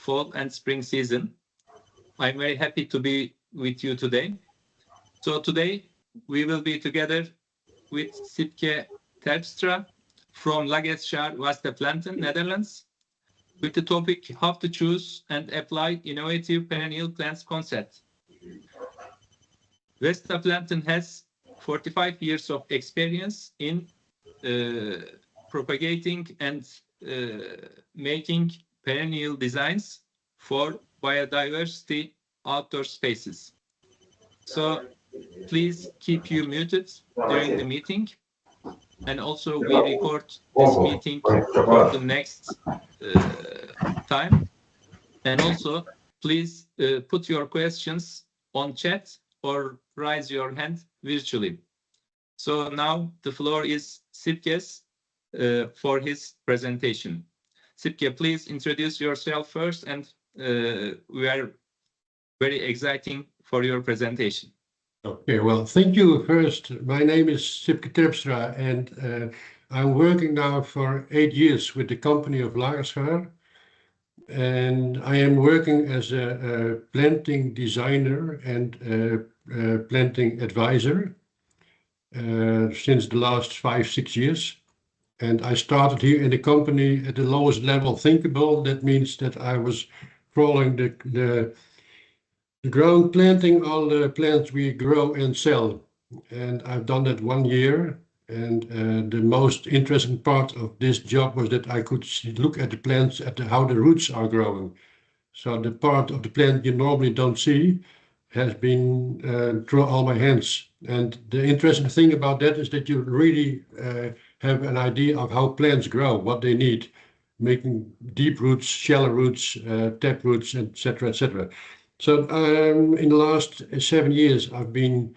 fall and spring season. I'm very happy to be with you today. So today we will be together with Sipke Terpstra from Lageschaar, West-Planten, Netherlands, with the topic how to choose and apply innovative perennial plants concept. West-Planten has 45 years of experience in propagating and making perennial designs for biodiversity outdoor spaces. So please keep you muted during the meeting. And also we record this meeting for the next time. And also please put your questions on chat or raise your hand virtually. So now the floor is Sipke's for his presentation. Sipke, please introduce yourself first, and we are very exciting for your presentation. Okay, well, thank you first. My name is Sipke Terpstra, and I'm working now for 8 years with the company of Lageschaar. And I am working as a planting designer and planting advisor since the last 5-6 years. And I started here in the company at the lowest level thinkable. That means that I was following the ground planting all the plants we grow and sell. And I've done that 1 year. And the most interesting part of this job was that I could look at the plants, at how the roots are growing. So the part of the plant you normally don't see has been through all my hands. And the interesting thing about that is that you really have an idea of how plants grow, what they need, making deep roots, shallow roots, tap roots, etc., etc. So in the last 7 years, I've been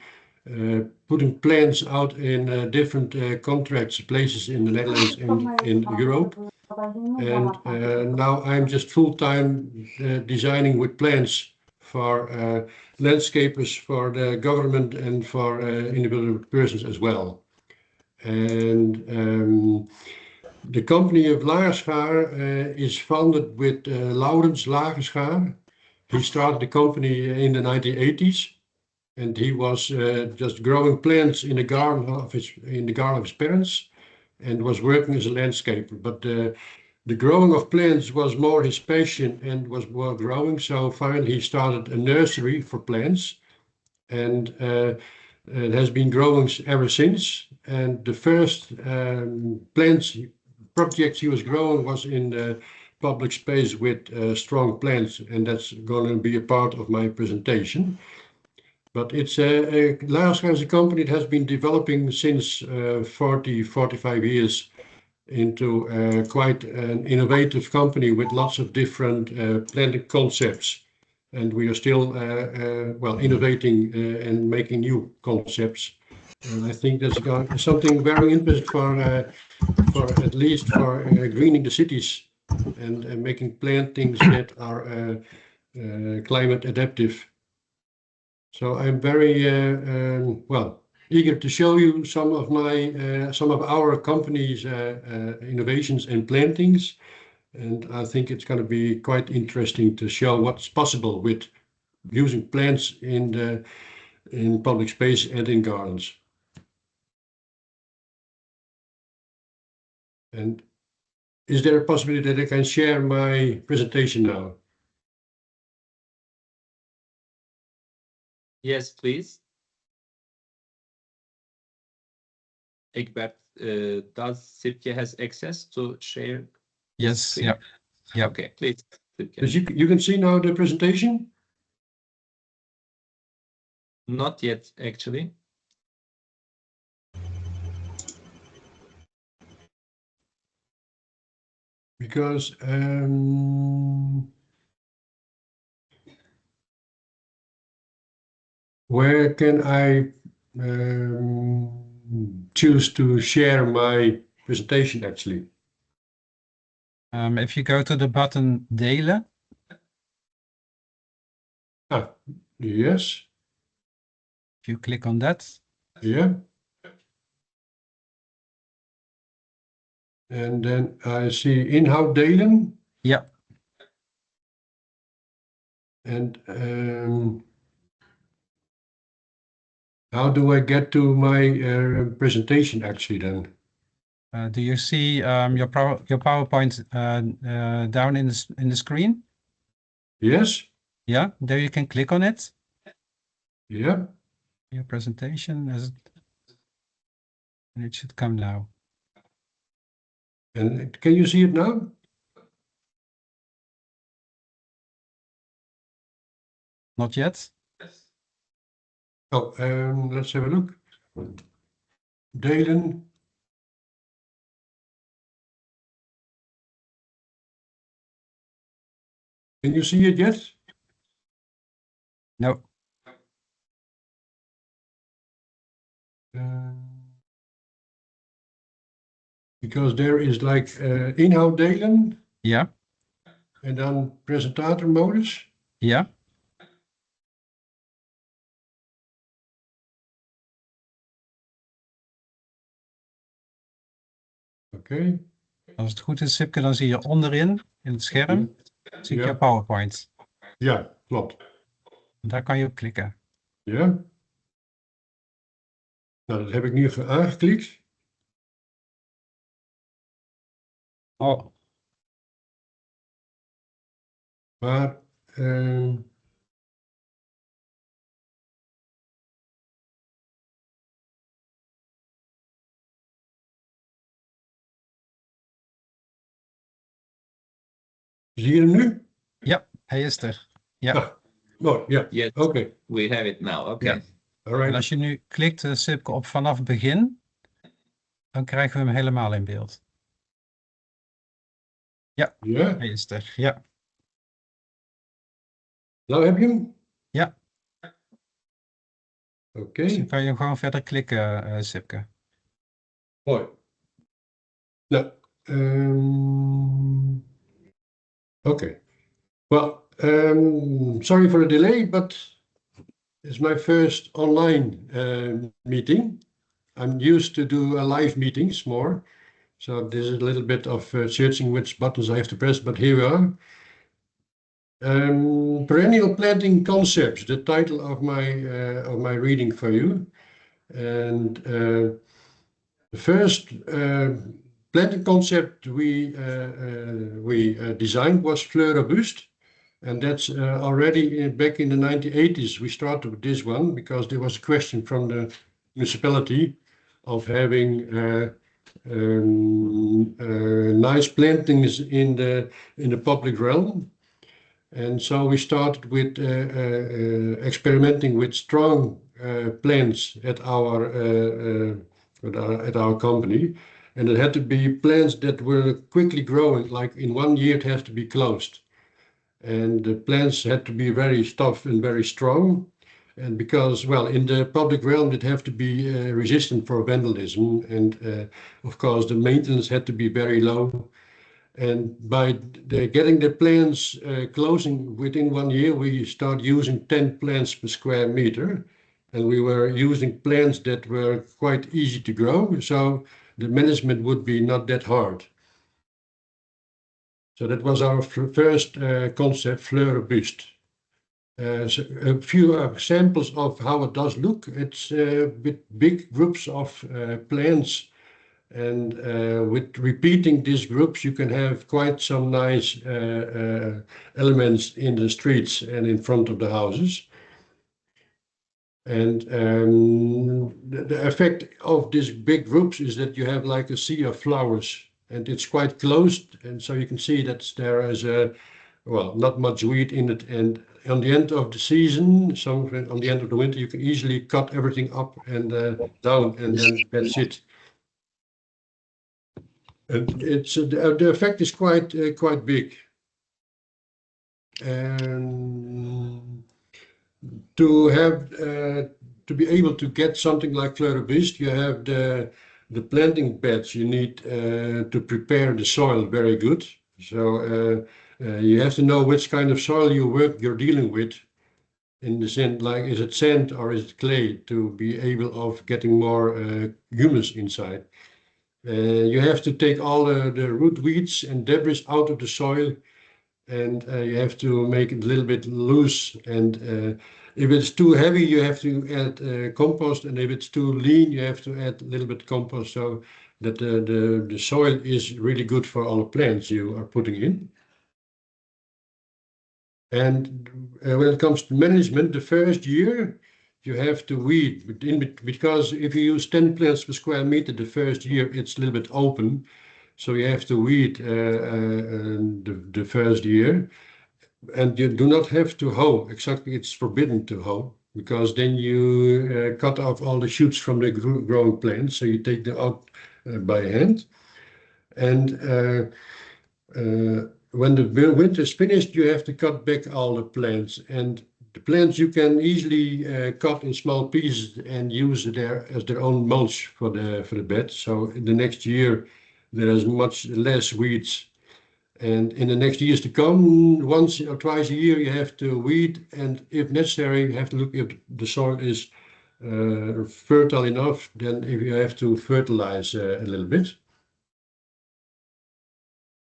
putting plants out in different contracts, places in the Netherlands and in Europe. And now I'm just full-time designing with plants for landscapers, for the government, and for individual persons as well. And the company of Lageschaar is founded with Laurens Lageschaar. He started the company in the 1980s, and he was just growing plants in the garden of his parents, and was working as a landscaper. But the growing of plants was more his passion and was more growing. So finally he started a nursery for plants, and it has been growing ever since. And the first plants projects he was growing was in the public space with strong plants, and that's going to be a part of my presentation. But it's Lageschaar is a company that has been developing since 45 years into quite an innovative company with lots of different planting concepts. And we are still innovating and making new concepts. And I think that's something very interesting for at least for greening the cities and making plantings that are climate adaptive. So I'm very eager to show you some of our company's innovations and plantings, and I think it's going to be quite interesting to show what's possible with using plants in public space and in gardens. And is there a possibility that I can share my presentation now? Yes, please. Egbert, does Sipke has access to share? Yes, yeah. Okay, please. But you can see now the presentation? Not yet, actually. Because where can I choose to share my presentation actually? If you go to the button Delen. Yes. If you click on that. Yeah. And then I see inhoud delen. Yeah. And how do I get to my presentation actually then? Do you see your PowerPoint down in the screen? Yes. Yeah, there you can click on it. Yeah. Your presentation, and it should come now. And can you see it now? Not yet. Oh, let's have a look. Delen. Can you see it yet? No. Because there is like inhoud delen. Yeah. En dan presentatormodus. Yeah. Oké. Als het goed is, Sipke, dan zie je onderin in het scherm zie ik Ja. je PowerPoint. Ja, klopt. Daar kan je op klikken. Ja. Nou, dat heb ik nu aangeklikt. Oh, Maar zie je hem nu? ja, hij is er. Ja. Ah, mooi, ja. Yes, Oké. we have it now. Okay. Ja. All right. En als je nu klikt, Sipke, op vanaf het begin, dan krijgen we hem helemaal in beeld. Ja, Ja. hij is er. Ja. Nou heb je hem? Ja. Oké. Dus dan kan je hem gewoon verder klikken, Sipke. Mooi. Nou, okay. Well, sorry for the delay, but it's my first online meeting. I'm used to do live meetings more, so this is a little bit of searching which buttons I have to press, but here we are. Perennial planting concepts, the title of my reading for you. And the first planting concept we designed was fleur robuste, and that's already back in the 1980s. We started with this one because there was a question from the municipality of having nice plantings in the public realm. And so we started with experimenting with strong plants at our company, and it had to be plants that were quickly growing. Like in 1 year, it has to be closed, and the plants had to be very tough and very strong. And because, well, in the public realm, it have to be resistant for vandalism, and of course, the maintenance had to be very low. And by getting the plants closing within 1 year, we start using 10 plants per square meter. And we were using plants that were quite easy to grow, so the management would be not that hard. So that was our first concept, fleur robuste. So a few examples of how it does look. It's with big groups of plants. And with repeating these groups, you can have quite some nice elements in the streets and in front of the houses. And the effect of these big groups is that you have like a sea of flowers, and it's quite closed. And so you can see that there is not much weed in it. And on the end of the season, on the end of the winter, you can easily cut everything up and down, and then that's it. And it's the effect is quite big. And to be able to get something like fleur robuste, you have the planting beds. You need to prepare the soil very good. So you have to know which kind of soil you're dealing with. In the sense, like, is it sand or is it clay, to be able of getting more humus inside. You have to take all the root weeds and debris out of the soil, and you have to make it a little bit loose. And if it's too heavy, you have to add compost, and if it's too lean, you have to add a little bit compost so that the soil is really good for all the plants you are putting in. And when it comes to management, the first year you have to weed because if you use 10 plants per square meter, the first year it's a little bit open. So you have to weed the first year, and you do not have to hoe. Exactly, it's forbidden to hoe because then you cut off all the shoots from the growing plants. So you take them out by hand, and when the winter is finished, you have to cut back all the plants. And the plants you can easily cut in small pieces and use there as their own mulch for the bed. So in the next year there is much less weeds. And in the next years to come, once or twice a year, you have to weed, and if necessary, you have to look if the soil is fertile enough. Then if you have to fertilize a little bit.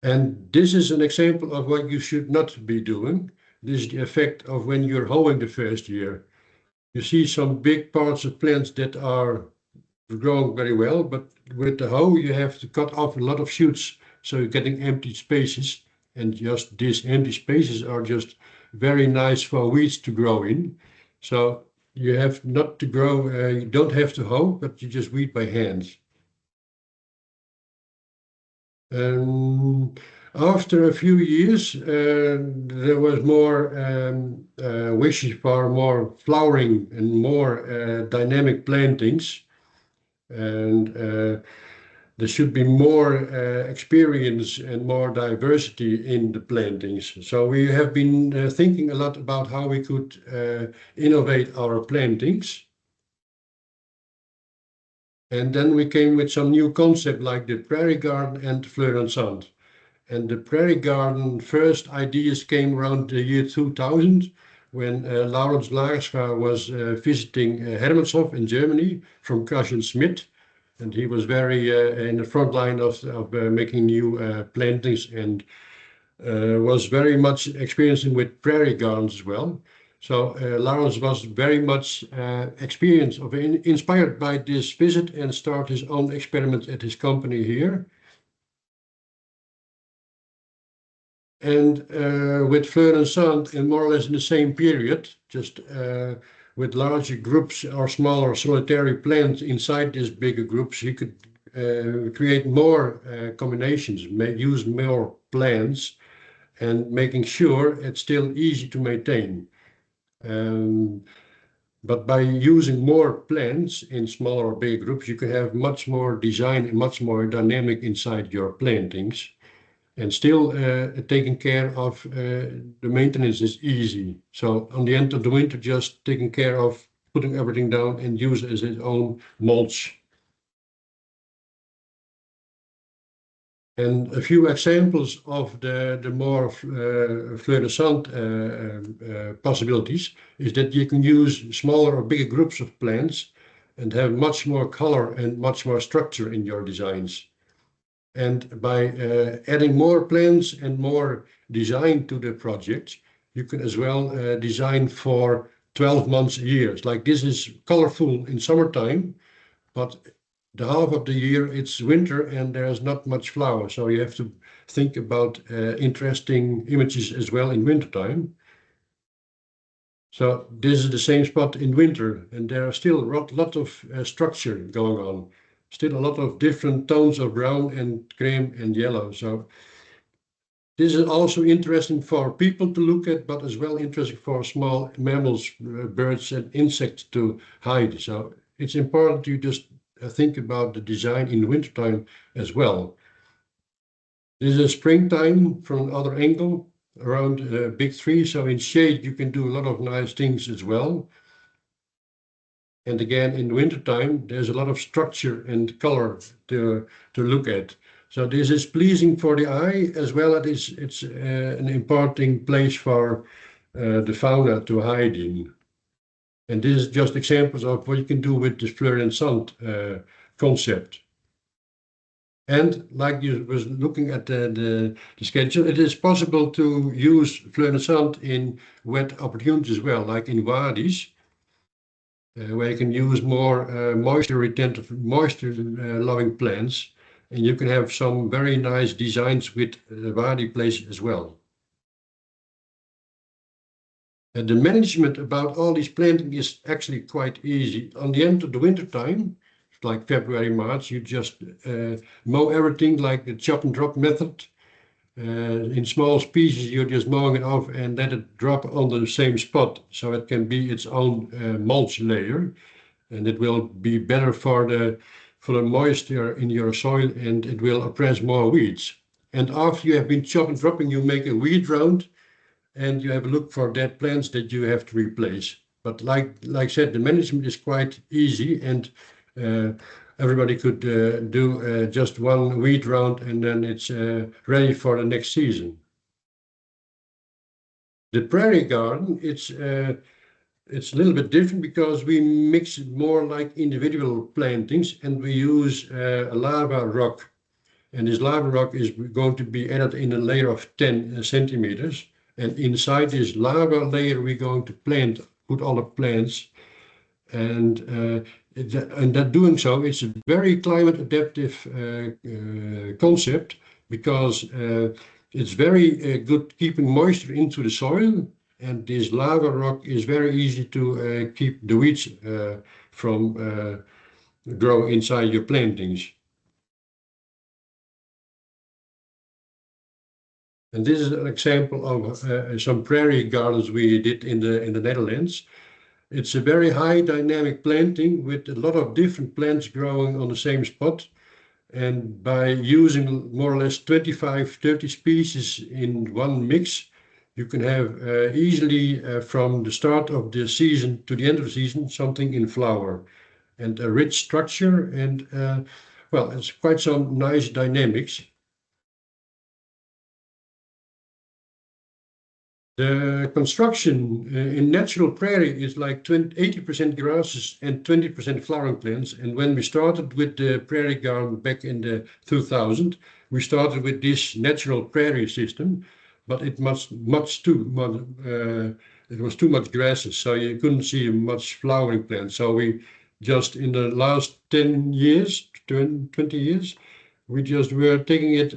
And this is an example of what you should not be doing. This is the effect of when you're hoeing the first year. You see some big parts of plants that are growing very well, but with the hoe you have to cut off a lot of shoots, so you're getting empty spaces, and just these empty spaces are just very nice for weeds to grow in. So you have not to grow, you don't have to hoe, but you just weed by hand. After a few years, there was more wishes for more flowering and more dynamic plantings. And there should be more experience and more diversity in the plantings. So we have been thinking a lot about how we could innovate our plantings. And then we came with some new concept like the prairie garden and fleur and sand. And the prairie garden first ideas came around the year 2000 when Laurens Lagerschaar was visiting Hermanshof in Germany from Kassian Schmidt. And he was very in the front line of making new plantings, and was very much experiencing with prairie gardens as well. So Laurens was very much inspired by this visit and started his own experiment at his company here. And with fleur and sand, in more or less in the same period, just with larger groups or smaller solitary plants inside these bigger groups, he could create more combinations, use more plants, and making sure it's still easy to maintain. But by using more plants in smaller or bigger groups, you can have much more design and much more dynamic inside your plantings. And still taking care of the maintenance is easy. So on the end of the winter, just taking care of putting everything down and use it as its own mulch. And a few examples of the more fluorescent possibilities is that you can use smaller or bigger groups of plants and have much more color and much more structure in your designs. And by adding more plants and more design to the project, you can as well design for 12 months a year. Like this is colorful in summertime, but the half of the year it's winter and there's not much flower. So you have to think about interesting images as well in wintertime. So this is the same spot in winter, and there are still a lot of structure going on. Still a lot of different tones of brown and cream and yellow. So this is also interesting for people to look at, but as well interesting for small mammals, birds and insects to hide. So it's important to just think about the design in wintertime as well. This is springtime from another angle around a big tree. So in shade, you can do a lot of nice things as well. And again, in the wintertime, there's a lot of structure and color to look at. So this is pleasing for the eye as well as it's an important place for the fauna to hide in. And this is just examples of what you can do with the fleur and sand concept. And like you was looking at the schedule, it is possible to use fleur de sand in wet opportunities as well, like in wadis, where you can use more moisture retentive, moisture loving plants, and you can have some very nice designs with wadi place as well. And the management about all these planting is actually quite easy. On the end of the winter time, like February, March, you just mow everything like the chop and drop method. In small species, you're just mowing it off and let it drop on the same spot, so it can be its own mulch layer, and it will be better for the moisture in your soil, and it will oppress more weeds. And after you have been chop and dropping, you make a weed round, and you have a look for dead plants that you have to replace. But like I said, the management is quite easy, and everybody could do just one weed round, and then it's ready for the next season. The prairie garden, it's a little bit different because we mix it more like individual plantings, and we use a lava rock. And this lava rock is going to be added in a layer of 10 centimeters. And inside this lava layer, we're going to put all the plants. And that doing so, it's a very climate adaptive concept, because it's very good keeping moisture into the soil. And this lava rock is very easy to keep the weeds from growing inside your plantings. And this is an example of some prairie gardens we did in the Netherlands. It's a very high dynamic planting with a lot of different plants growing on the same spot. And by using more or less 25-30 species in one mix, you can have easily from the start of the season to the end of the season something in flower, and a rich structure, and well, it's quite some nice dynamics. The construction in natural prairie is like 80% grasses and 20% flowering plants. And when we started with the prairie garden back in the 2000, we started with this natural prairie system, but it was too much grasses, so you couldn't see much flowering plants. So we just in the last 10 years, 20 years, we just were taking it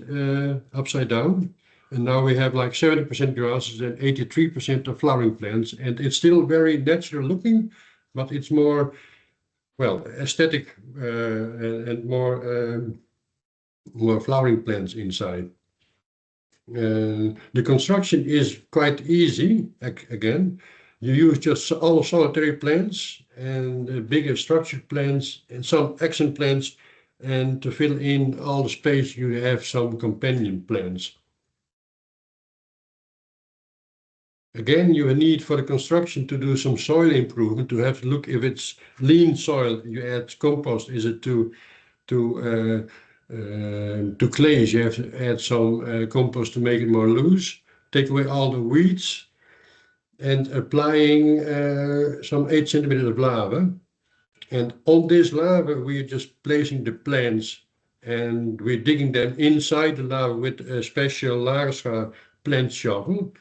upside down. And now we have like 70% grasses and 83% of flowering plants. And it's still very natural looking, but it's more, well, aesthetic and more flowering plants inside. The construction is quite easy, again. You use just all solitary plants and bigger structured plants and some accent plants. And to fill in all the space, you have some companion plants. Again, you need for the construction to do some soil improvement, to have to look if it's lean soil. You add compost. Is it to clays? You have to add some compost to make it more loose. Take away all the weeds, and applying some 8 centimeters of lava. And on this lava, we're just placing the plants, and we're digging them inside the lava with a special Lagerschaar plant shovel.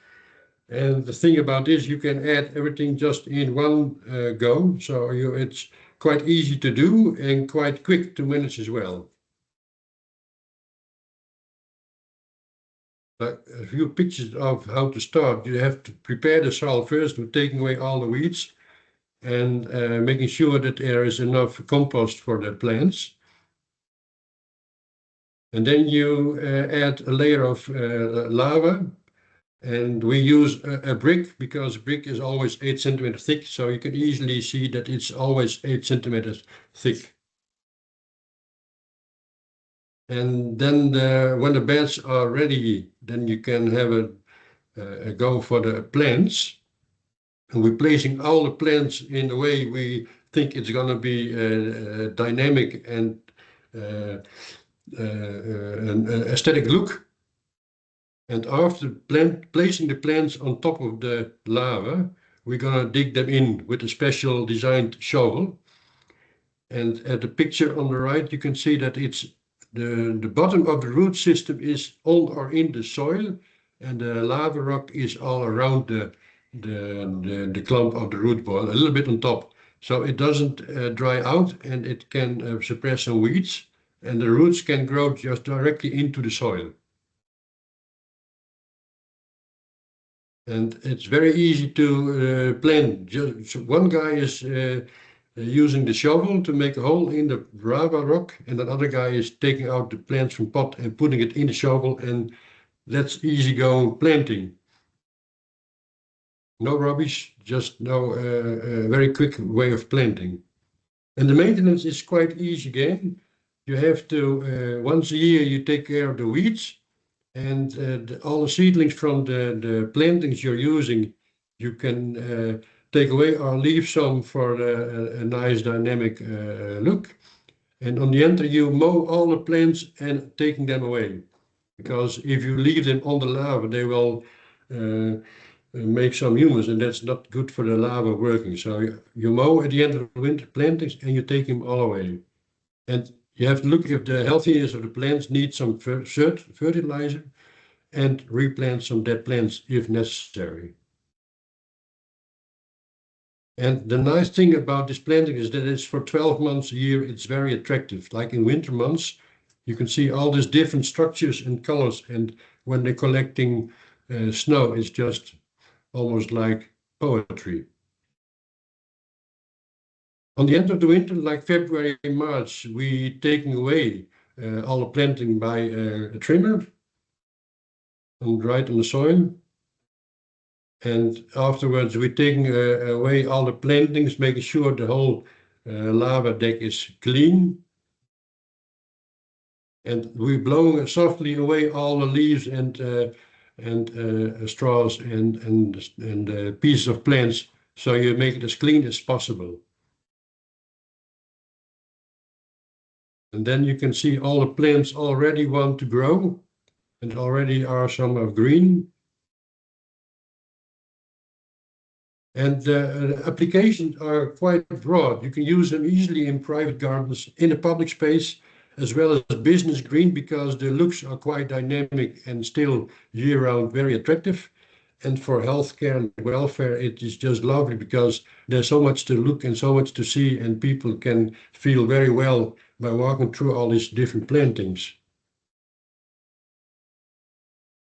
And the thing about this, you can add everything just in one go. So it's quite easy to do and quite quick to manage as well. A few pictures of how to start. You have to prepare the soil first with taking away all the weeds and making sure that there is enough compost for the plants. And then you add a layer of lava. And we use a brick, because brick is always 8 centimeters thick, so you can easily see that it's always 8 centimeters thick. And then when the beds are ready, then you can have a go for the plants. And we're placing all the plants in the way we think it's going to be dynamic and an aesthetic look. And after placing the plants on top of the lava, we're going to dig them in with a special designed shovel. And at the picture on the right, you can see that it's the bottom of the root system is on or in the soil, and the lava rock is all around the clump of the root ball, a little bit on top. So it doesn't dry out, and it can suppress some weeds, and the roots can grow just directly into the soil. And it's very easy to plant. Just one guy is using the shovel to make a hole in the lava rock, and another guy is taking out the plants from pot and putting it in the shovel, and that's easy going planting. No rubbish, just no very quick way of planting. And the maintenance is quite easy again. You have to, once a year, you take care of the weeds, and all the seedlings from the plantings you're using, you can take away or leave some for a nice dynamic look. And on the end, you mow all the plants and taking them away. Because if you leave them on the lava, they will make some humus, and that's not good for the lava working. So you mow at the end of the winter plantings and you take them all away. And you have to look if the healthiness of the plants needs some fertilizer, and replant some dead plants if necessary. And the nice thing about this planting is that it's for 12 months a year. It's very attractive. Like in winter months, you can see all these different structures and colors. And when they're collecting snow, it's just almost like poetry. On the end of the winter, like February and March, we taking away all the planting by a trimmer and right on the soil. And afterwards, we're taking away all the plantings, making sure the whole lava deck is clean. And we're blowing softly away all the leaves and straws and pieces of plants, so you make it as clean as possible. And then you can see all the plants already want to grow, and already are some of green. And the applications are quite broad. You can use them easily in private gardens, in a public space, as well as business green, because the looks are quite dynamic and still year-round very attractive. And for healthcare and welfare, it is just lovely because there's so much to look and so much to see, and people can feel very well by walking through all these different plantings.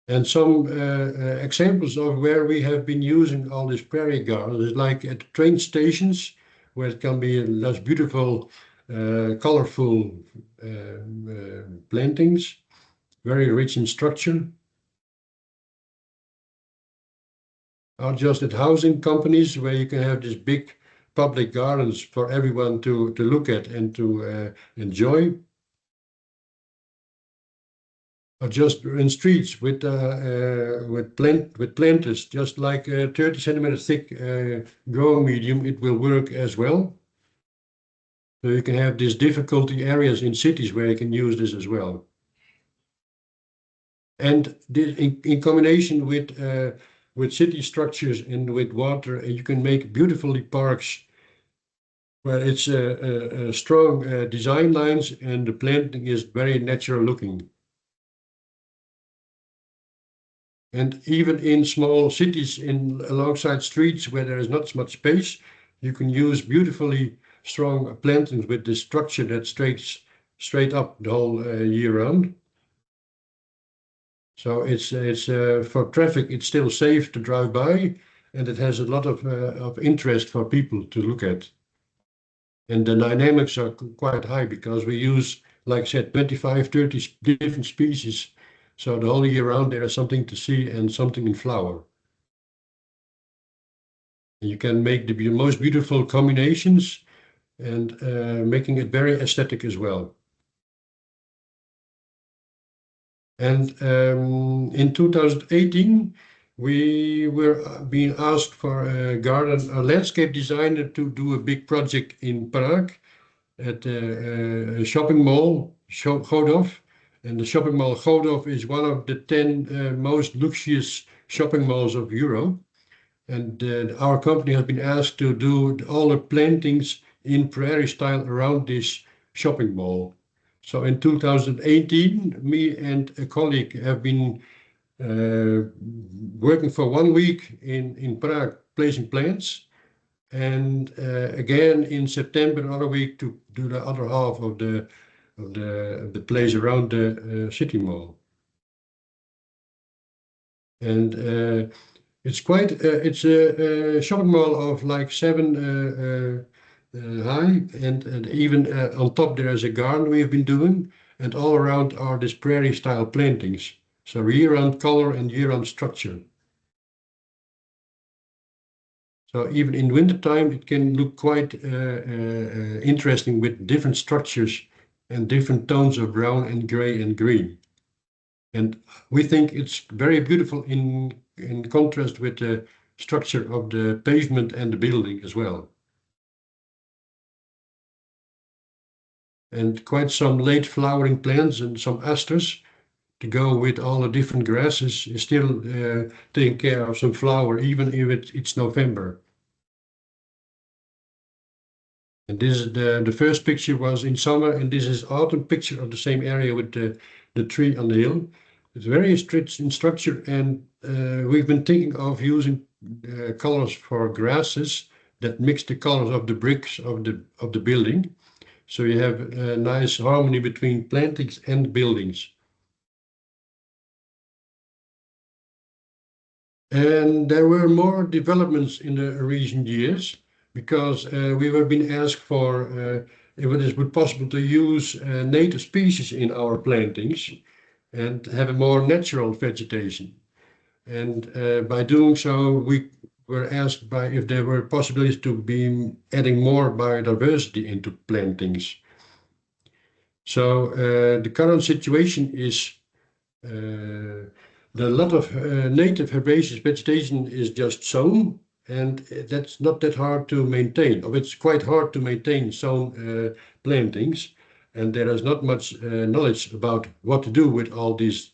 And some examples of where we have been using all these prairie gardens is like at train stations, where it can be less beautiful, colorful plantings, very rich in structure. Or just at housing companies, where you can have these big public gardens for everyone to look at and to enjoy. Or just in streets with planters, just like a 30 centimeters thick growing medium, it will work as well. So you can have these difficulty areas in cities where you can use this as well. And this, in combination with city structures and with water, you can make beautifully parks where it's strong design lines, and the planting is very natural looking. And even in small cities, alongside streets where there is not much space, you can use beautifully strong plantings with the structure that straight up the whole year round. So it's for traffic, it's still safe to drive by, and it has a lot of interest for people to look at. And the dynamics are quite high because we use, like I said, 25, 30 different species. So the whole year round there is something to see and something in flower. And you can make the most beautiful combinations, and making it very aesthetic as well. And in 2018, we were being asked for a landscape designer to do a big project in Prague at a shopping mall, Chodov. And the shopping mall Chodov is one of the 10 most luxurious shopping malls of Europe. And our company has been asked to do all the plantings in prairie style around this shopping mall. So in 2018, me and a colleague have been working for 1 week in Prague, placing plants, and again in September, another week to do the other half of the place around the city mall. And it's quite it's a shopping mall of like 7 high, and even on top there is a garden we have been doing, and all around are these prairie style plantings. So year-round color and year-round structure. So even in wintertime, it can look quite interesting with different structures and different tones of brown and gray and green. And we think it's very beautiful in contrast with the structure of the pavement and the building as well. And quite some late flowering plants and some asters to go with all the different grasses is still taking care of some flower, even if it's November. And this is the first picture was in summer, and this is autumn picture of the same area with the tree on the hill. It's very strict in structure, and we've been thinking of using colors for grasses that mix the colors of the bricks of the building. So you have a nice harmony between plantings and buildings. And there were more developments in the recent years because we were being asked for if it would possible to use native species in our plantings and have a more natural vegetation. And by doing so, we were asked by if there were possibilities to be adding more biodiversity into plantings. So the current situation is a lot of native herbaceous vegetation is just sown, and that's not that hard to maintain. Or it's quite hard to maintain sown plantings, and there is not much knowledge about what to do with all these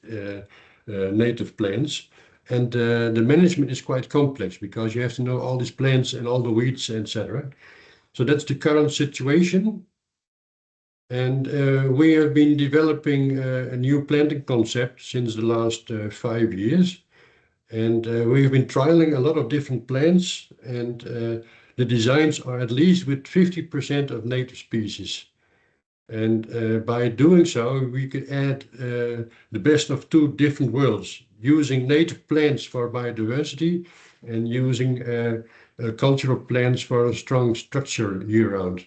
native plants. And the management is quite complex because you have to know all these plants and all the weeds, etc. So that's the current situation. And we have been developing a new planting concept since the last 5 years. And we've been trialing a lot of different plants, and the designs are at least with 50% of native species. And by doing so, we could add the best of two different worlds, using native plants for biodiversity and using cultural plants for a strong structure year-round.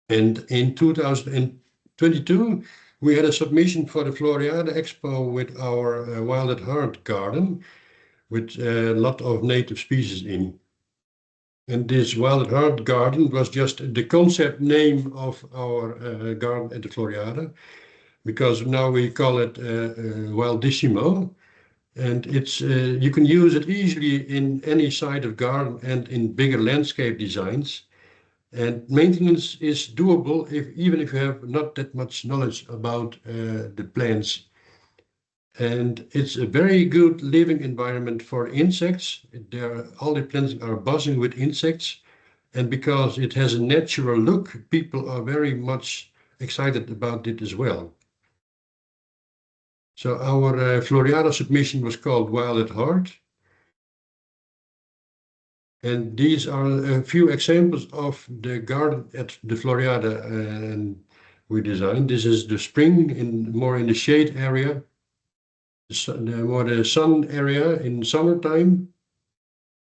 And in 2022, we had a submission for the Floriade Expo with our Wild at Heart garden, with a lot of native species in. And this Wild at Heart garden was just the concept name of our garden at the Floriade, because now we call it Wildissimo. And it's you can use it easily in any side of garden and in bigger landscape designs. And maintenance is doable even if you have not that much knowledge about the plants. And it's a very good living environment for insects. All the plants are buzzing with insects. And because it has a natural look, people are very much excited about it as well. So our Floriade submission was called Wild at Heart. And these are a few examples of the garden at the Floriade we designed. This is the spring, more in the shade area, more the sun area in summertime.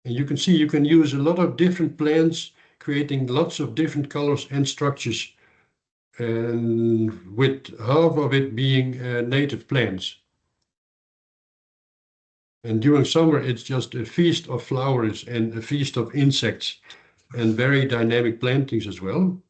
And you can see you can use a lot of different plants, creating lots of different colors and structures, and with half of it being native plants. And during summer, it's just a feast of flowers and a feast of insects and very dynamic plantings as well.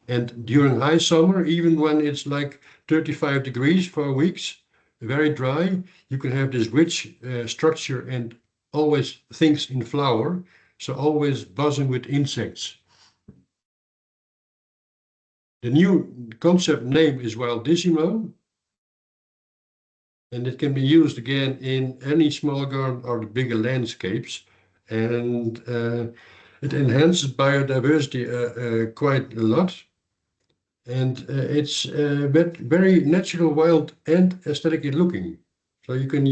And during high summer, even when it's like 35 degrees for weeks, very dry, you can have this rich structure and always things in flower. So always buzzing with insects. The new concept name is Wildissimo. And it can be used again in any small garden or the bigger landscapes. And it enhances biodiversity quite a lot. And it's very natural, wild, and aesthetically looking. So you can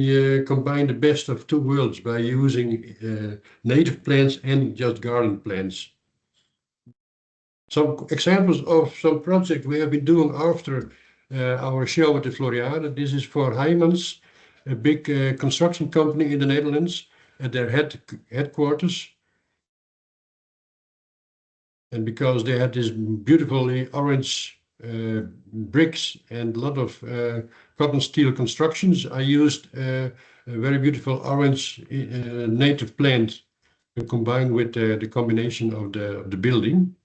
combine the best of two worlds by using native plants and just garden plants. Some examples of some projects we have been doing after our show at the Floriade. This is for Heijmans, a big construction company in the Netherlands, at their headquarters. And because they had this beautifully orange bricks and a lot of cotton steel constructions, I used a very beautiful orange native plant to combine with the combination of the building.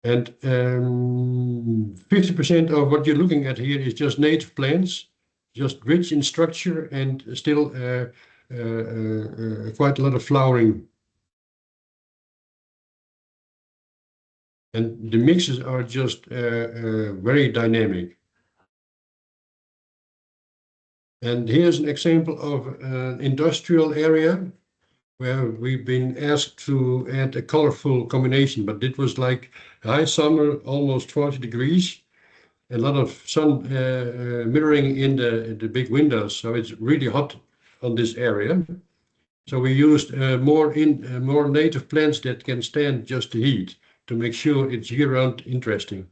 And 50% of what you're looking at here is just native plants, just rich in structure and still quite a lot of flowering. And the mixes are just very dynamic. And here's an example of an industrial area where we've been asked to add a colorful combination, but it was like high summer, almost 40 degrees, a lot of sun mirroring in the big windows, so it's really hot on this area. So we used more native plants that can stand just the heat to make sure it's year-round interesting.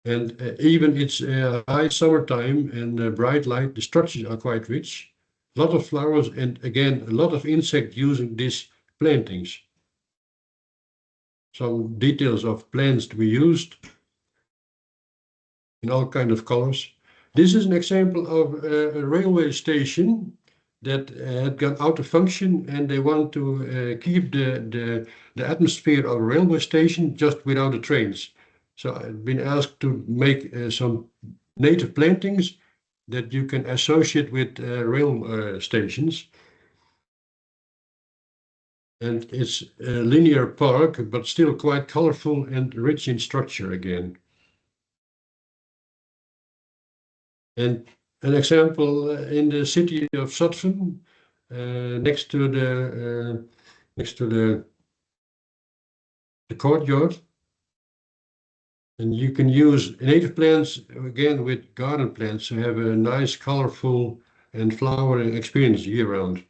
And even it's high summertime and bright light, the structures are quite rich. A lot of flowers and again, a lot of insects using these plantings. Some details of plants we used in all kind of colors. This is an example of a railway station that had gone out of function, and they want to keep the atmosphere of a railway station just without the trains. So I've been asked to make some native plantings that you can associate with rail stations. And it's a linear park, but still quite colorful and rich in structure again. And an example in the city of Zutphen, next to the courtyard. And you can use native plants again with garden plants to have a nice, colorful and flowering experience year-round.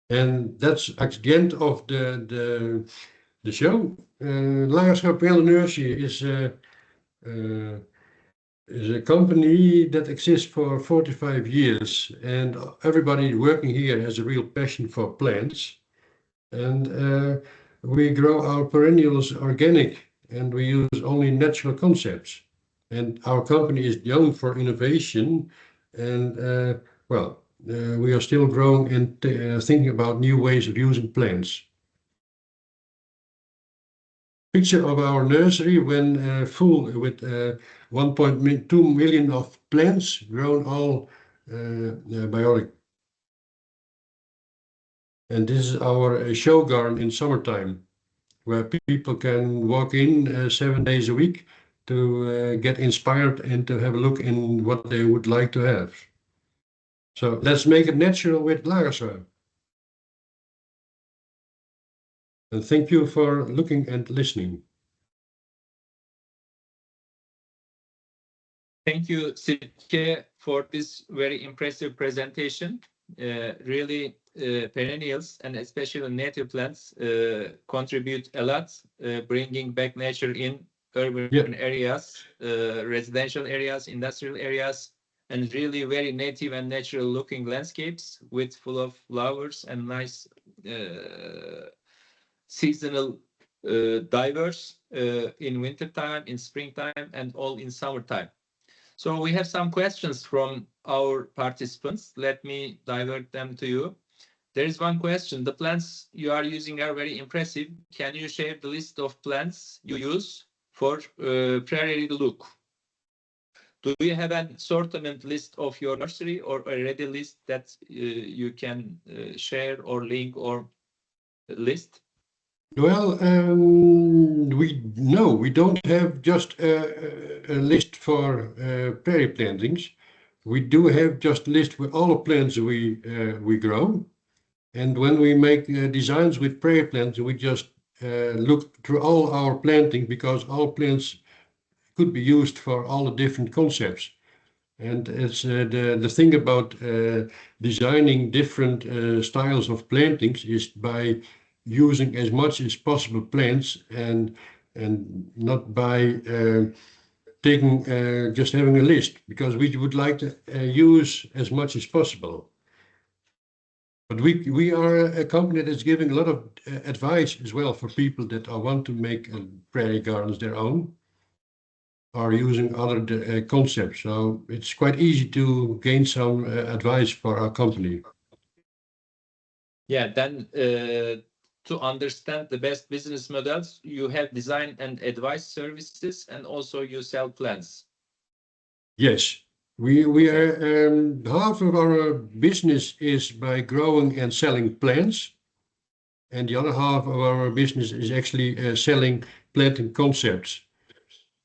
And that's the end of the show. Lagerschap Perennial Nursery is a company that exists for 45 years, and everybody working here has a real passion for plants. And we grow our perennials organic, and we use only natural concepts. And our company is young for innovation, and we are still growing and thinking about new ways of using plants. Picture of our nursery when full with 1.2 million of plants grown all biotic. And this is our show garden in summertime, where people can walk in 7 days a week to get inspired and to have a look in what they would like to have. So let's make it natural with Lagerschap. And thank you for looking and listening. Thank you, Silke, for this very impressive presentation. Really, perennials and especially native plants contribute a lot, bringing back nature in urban areas, residential areas, industrial areas, and really very native and natural looking landscapes with full of flowers and nice seasonal diverse in wintertime, in springtime, and all in summertime. So we have some questions from our participants. Let me divert them to you. There is one question. The plants you are using are very impressive. Can you share the list of plants you use for prairie look? Do you have an assortment list of your nursery or a ready list that you can share or link or list? Well, we don't have just a list for prairie plantings. We do have just a list with all the plants we grow. And when we make designs with prairie plants, we just look through all our planting, because all plants could be used for all the different concepts. And it's the thing about designing different styles of plantings is by using as much as possible plants, and not by taking just having a list, because we would like to use as much as possible. But we are a company that is giving a lot of advice as well for people that want to make prairie gardens their own, are using other concepts. So it's quite easy to gain some advice for our company. Yeah, then to understand the best business models, you have design and advice services, and also you sell plants. Yes, we are half of our business is by growing and selling plants, and the other half of our business is actually selling planting concepts.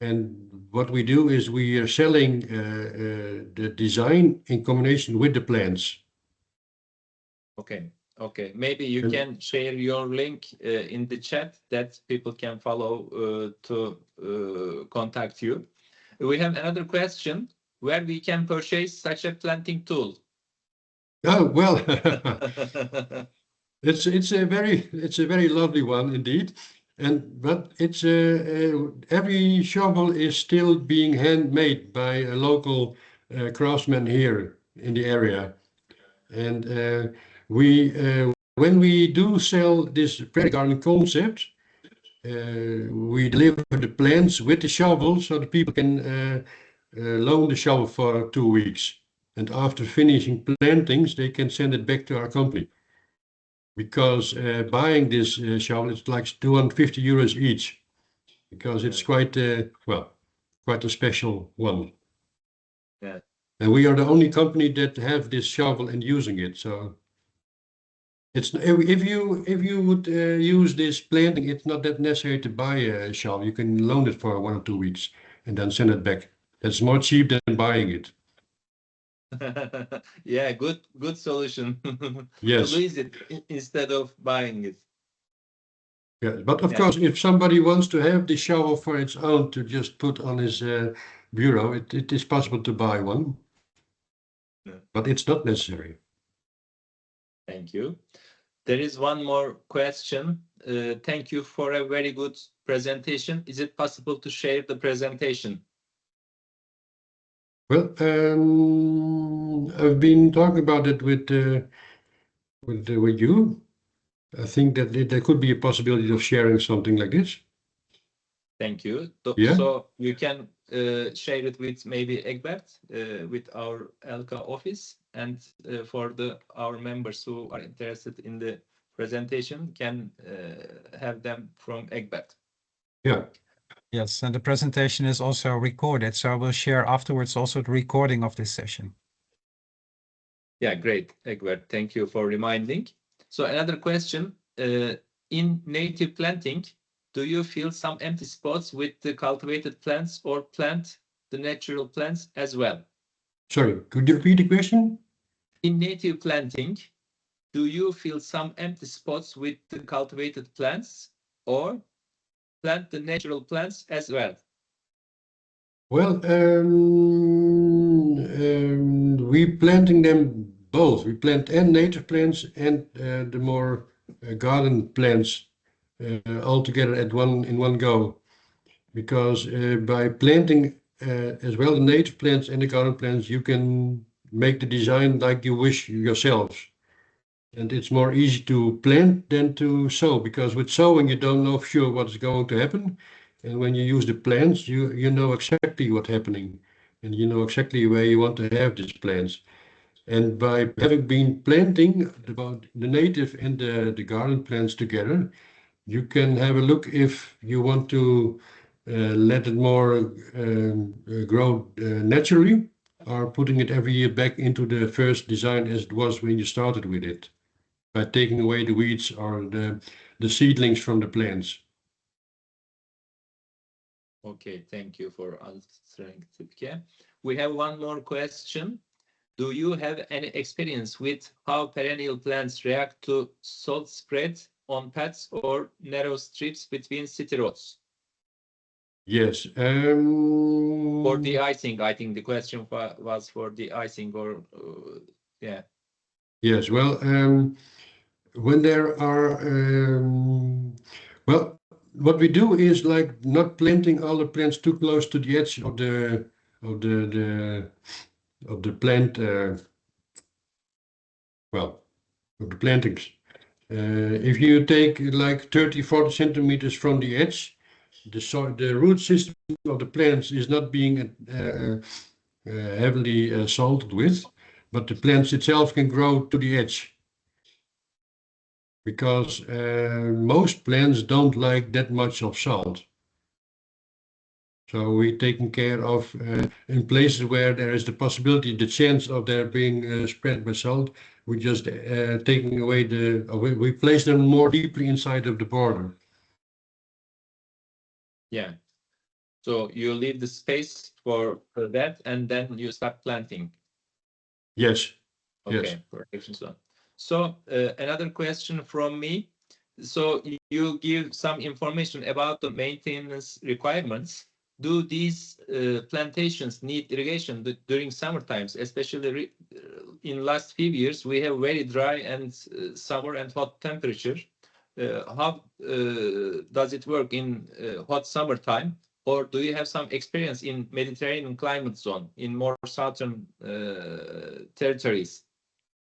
And what we do is we are selling the design in combination with the plants. Okay. Okay. Maybe you can share your link in the chat that people can follow to contact you. We have another question: where we can purchase such a planting tool? Oh, well, it's a very lovely one indeed. But it's every shovel is still being handmade by a local craftsman here in the area. And when we do sell this prairie garden concept, we deliver the plants with the shovel, so the people can loan the shovel for 2 weeks. And after finishing plantings, they can send it back to our company. Because buying this shovel, it's like 250 euros each, because it's quite quite a special one. Yeah. And we are the only company that have this shovel and using it. So it's if you would use this planting, it's not that necessary to buy a shovel. You can loan it for 1 or 2 weeks and then send it back. That's more cheap than buying it. Yeah, good solution. Yes. To lease it instead of buying it. Yeah, but of Yeah. course, if somebody wants to have the shovel for its own to just put on his bureau, it is possible to buy one. Yeah. But it's not necessary. Thank you. There is one more question. Thank you for a very good presentation. Is it possible to share the presentation? Well, I've been talking about it with you. I think that there could be a possibility of sharing something like this. Thank you. Yeah. So you can share it with maybe Egbert, with our ELCA office, and for our members who are interested in the presentation can have them from Egbert. Yeah. Yes, and the presentation is also recorded, so I will share afterwards also the recording of this session. Yeah, great, Egbert. Thank you for reminding. So another question, in native planting, do you feel some empty spots with the cultivated plants, or plant the natural plants as well? Sorry, could you repeat the question? In native planting, do you feel some empty spots with the cultivated plants, or plant the natural plants as well? Well, we planting them both. We plant and native plants and the more garden plants all together in one go. Because by planting as well the native plants and the garden plants, you can make the design like you wish yourselves. And it's more easy to plant than to sow, because with sowing you don't know for sure what's going to happen. And when you use the plants, you know exactly what's happening, and you know exactly where you want to have these plants. And by having been planting the native and the garden plants together, you can have a look if you want to let it more grow naturally, or putting it every year back into the first design as it was when you started with it, by taking away the weeds or the seedlings from the plants. Okay, thank you for answering, Tipke. We have one more question. Do you have any experience with how perennial plants react to salt spread on paths or narrow strips between city roads? Yes. For the icing, I think the question was for the icing, or yeah. Yes. Well, when there are well, what we do is like not planting all the plants too close to the edge of the plant. Well, of the plantings. If you take like 30-40 centimeters from the edge, the root system of the plants is not being heavily salted with, but the plants itself can grow to the edge. Because most plants don't like that much of salt. So we're taking care of in places where there is the possibility, the chance of their being spread by salt, we just taking away we place them more deeply inside of the border. Yeah. So you leave the space for that, and then you start planting. Yes. Okay. Yes. Protection zone. So another question from me. So you give some information about the maintenance requirements. Do these plantations need irrigation during summer times, especially in last few years? We have very dry and summer and hot temperature. How does it work in hot summer time? Or do you have some experience in Mediterranean climate zone, in more southern territories?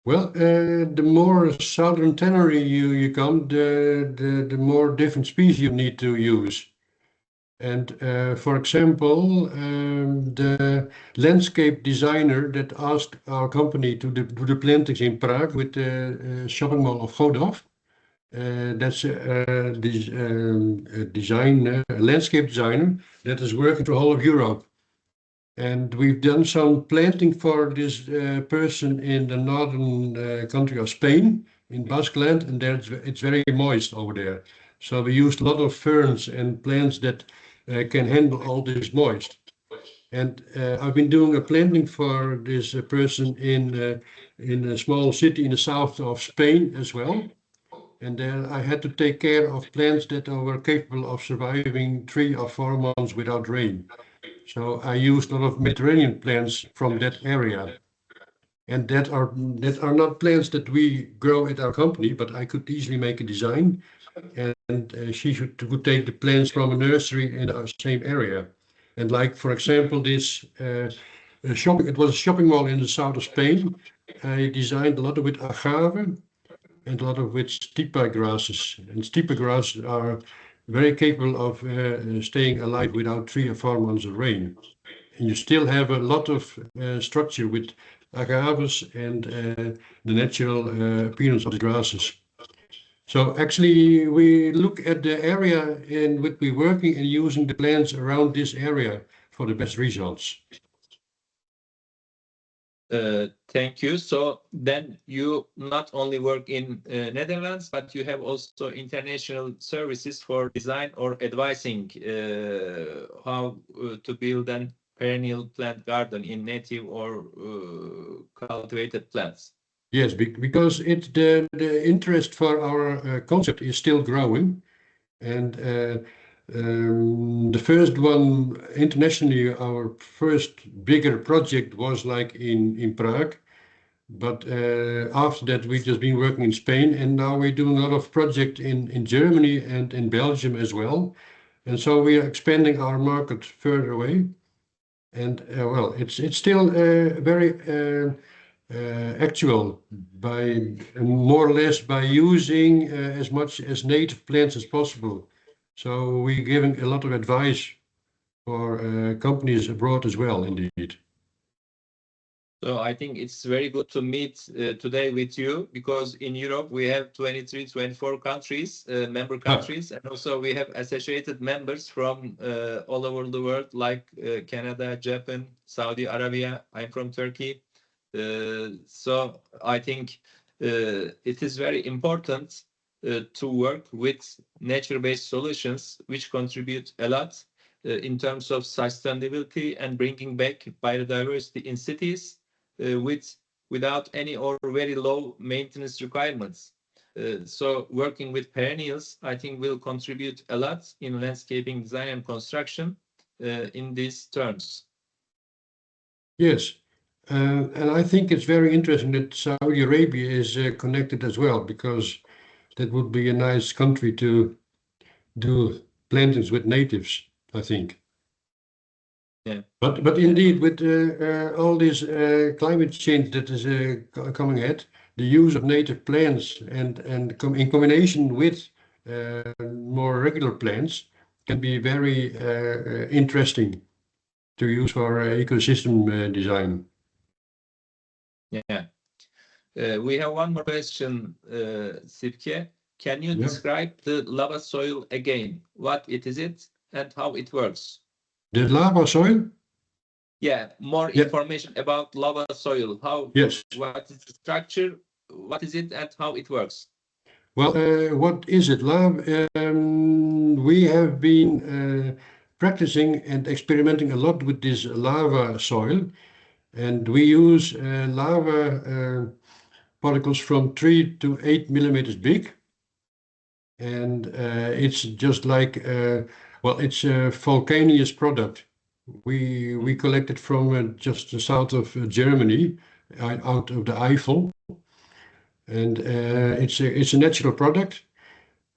Well, the more southern tenere you come, the more different species you need to use. And for example, the landscape designer that asked our company to do the plantings in Prague with the shopping mall of Godov, that's this landscape designer that is working for all of Europe. And we've done some planting for this person in the northern country of Spain, in Basque land, and there it's very moist over there. So we used a lot of ferns and plants that can handle all this moist. And I've been doing a planting for this person in a small city in the south of Spain as well. And then I had to take care of plants that were capable of surviving 3 or 4 months without rain. So I used a lot of Mediterranean plants from that area. And that are not plants that we grow at our company, but I could easily make a design, and she could take the plants from a nursery in our same area. And like, for example, this it was a shopping mall in the south of Spain. I designed a lot of with agave and a lot of with stipa grasses. And stipa grasses are very capable of staying alive without 3 or 4 months of rain. And you still have a lot of structure with agaves and the natural appearance of the grasses. So actually, we look at the area in which we're working and using the plants around this area for the best results. Thank you. So then you not only work in Netherlands, but you have also international services for design or advising how to build an perennial plant garden in native or cultivated plants. Yes, because the interest for our concept is still growing. And the first one internationally, our first bigger project was like in Prague. But after that, we've just been working in Spain, and now we're doing a lot of projects in Germany and in Belgium as well. And so we are expanding our market further away. And well, it's still very actual by more or less by using as much as native plants as possible. So we're giving a lot of advice for companies abroad as well, indeed. So I think it's very good to meet today with you, because in Europe we have 23, 24 countries, member countries, and also we have associated members from all over the world, like Canada, Japan, Saudi Arabia. I'm from Turkey. So I think it is very important to work with nature-based solutions, which contribute a lot in terms of sustainability and bringing back biodiversity in cities. without any or very low maintenance requirements. So working with perennials, I think, will contribute a lot in landscaping design and construction in these terms. Yes, and I think it's very interesting that Saudi Arabia is connected as well, because that would be a nice country to do plantings with natives, I think. Yeah. But indeed, with all this climate change that is coming ahead, the use of native plants and in combination with more regular plants can be very interesting to use for ecosystem design. Yeah. We have one more question, Sipke. Can you describe the lava soil again? What it is and how it works? The lava soil? Yeah, more information about lava soil. What is the structure? What is it and how it works? Well, what is it? Lava, we have been practicing and experimenting a lot with this lava soil, and we use lava particles from 3 to 8 millimeters big. And it's just like, well, it's a volcanic product. We collect it from just the south of Germany, out of the Eifel. And it's a natural product.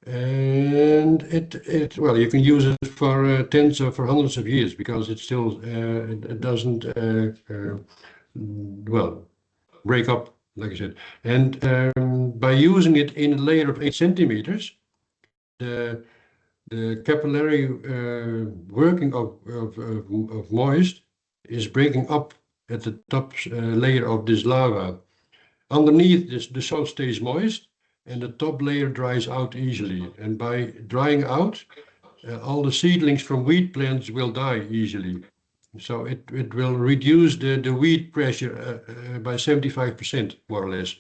And well, you can use it for tens or for hundreds of years, because it still it doesn't well break up, like I said. And by using it in a layer of 8 centimeters, the capillary working of moist is breaking up at the top layer of this lava. Underneath this, the soil stays moist, and the top layer dries out easily. And by drying out, all the seedlings from wheat plants will die easily. So it will reduce the weed pressure by 75%, more or less.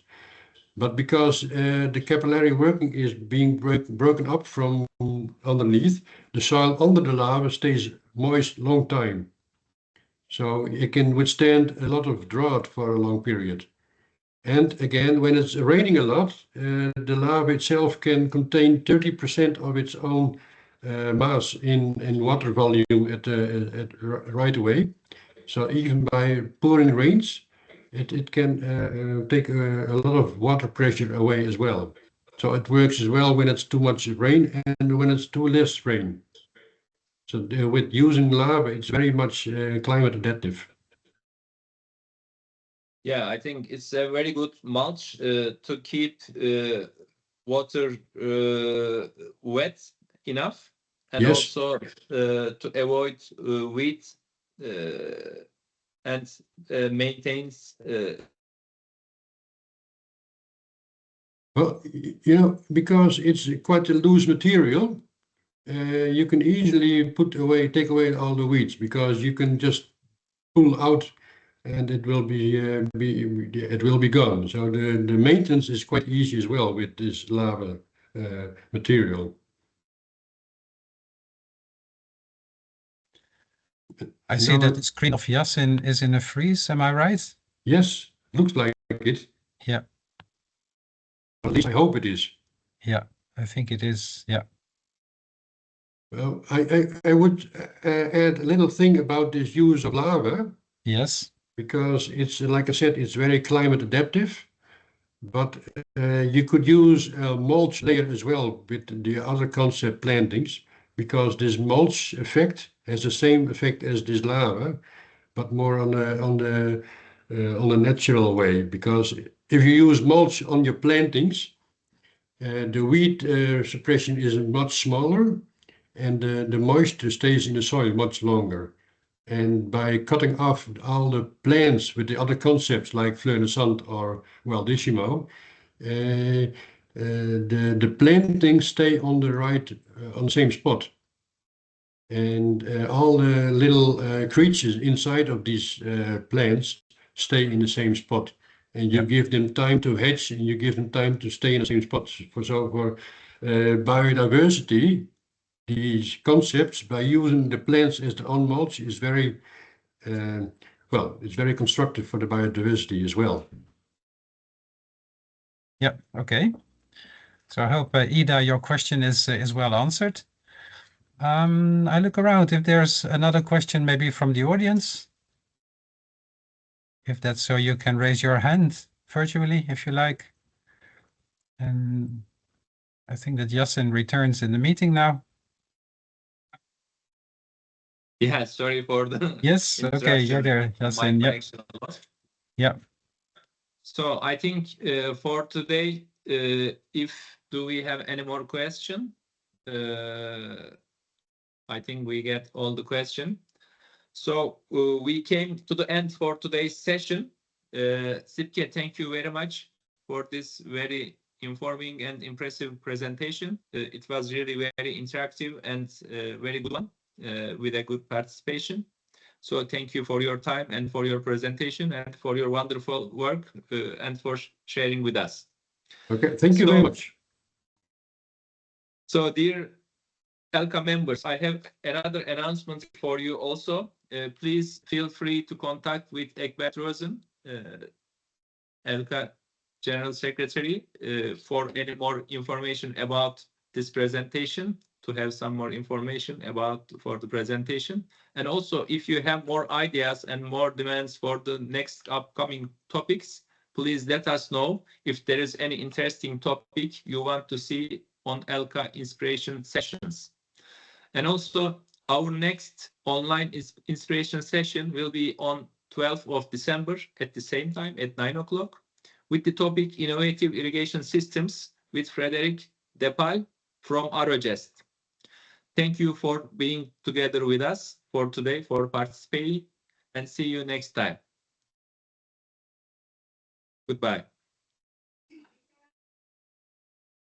But because the capillary working is being broken up from underneath, the soil under the lava stays moist long time. So it can withstand a lot of drought for a long period. And again, when it's raining a lot, the lava itself can contain 30% of its own mass in water volume right away. So even by pouring rains, it can take a lot of water pressure away as well. So it works as well when it's too much rain and when it's too less rain. So with using lava, it's very much climate adaptive. Yeah, I think it's a very good mulch to keep water wet enough, and also to avoid weeds and maintains. Well, you know, because it's quite a loose material, you can easily take away all the weeds, because you can just pull out and it will be gone. So the maintenance is quite easy as well with this lava material. I see that the screen of Yasin is in a freeze. Am I right? Yes, looks like it. Yeah. At least I hope it is. Yeah, I think it is. Yeah. Well, I would add a little thing about this use of lava. Yes. Because it's, like I said, it's very climate adaptive. But you could use a mulch layer as well with the other concept plantings, because this mulch effect has the same effect as this lava, but more on a natural way. Because if you use mulch on your plantings, the weed suppression is much smaller, and the moisture stays in the soil much longer. And by cutting off all the plants with the other concepts like Fleur-de-Sand or Waldissimo, the plantings stay on the same spot. And all the little creatures inside of these plants stay in the same spot. And you give them time to hatch, and you give them time to stay in the same spot. For biodiversity, these concepts, by using the plants as their own mulch, is very well, it's very constructive for the biodiversity as well. Yeah, okay. So I hope, Ida, your question is well answered. I look around if there's another question maybe from the audience. If that's so, you can raise your hand virtually if you like. And I think that Yasin returns in the meeting now. Yeah, sorry for the Yes, okay, you're there, Yasin. My Yep. connection lost. Yep. So I think for today, if do we have any more question? I think we get all the question. So we came to the end for today's session. Sipke, thank you very much for this very informing and impressive presentation. It was really very interactive and very good one with a good participation. So thank you for your time and for your presentation and for your wonderful work and for sharing with us. Okay, thank you very much. So dear ELCA members, I have another announcement for you also. Please feel free to contact with Egbert Rosen, ELCA General Secretary, for any more information about this presentation, to have some more information for the presentation. And also, if you have more ideas and more demands for the next upcoming topics, please let us know if there is any interesting topic you want to see on ELCA inspiration sessions. And also, our next online inspiration session will be on 12th of December at the same time at 9 o'clock with the topic Innovative Irrigation Systems with Frederic Depal from Arogest. Thank you for being together with us for today, for participating, and see you next time. Goodbye.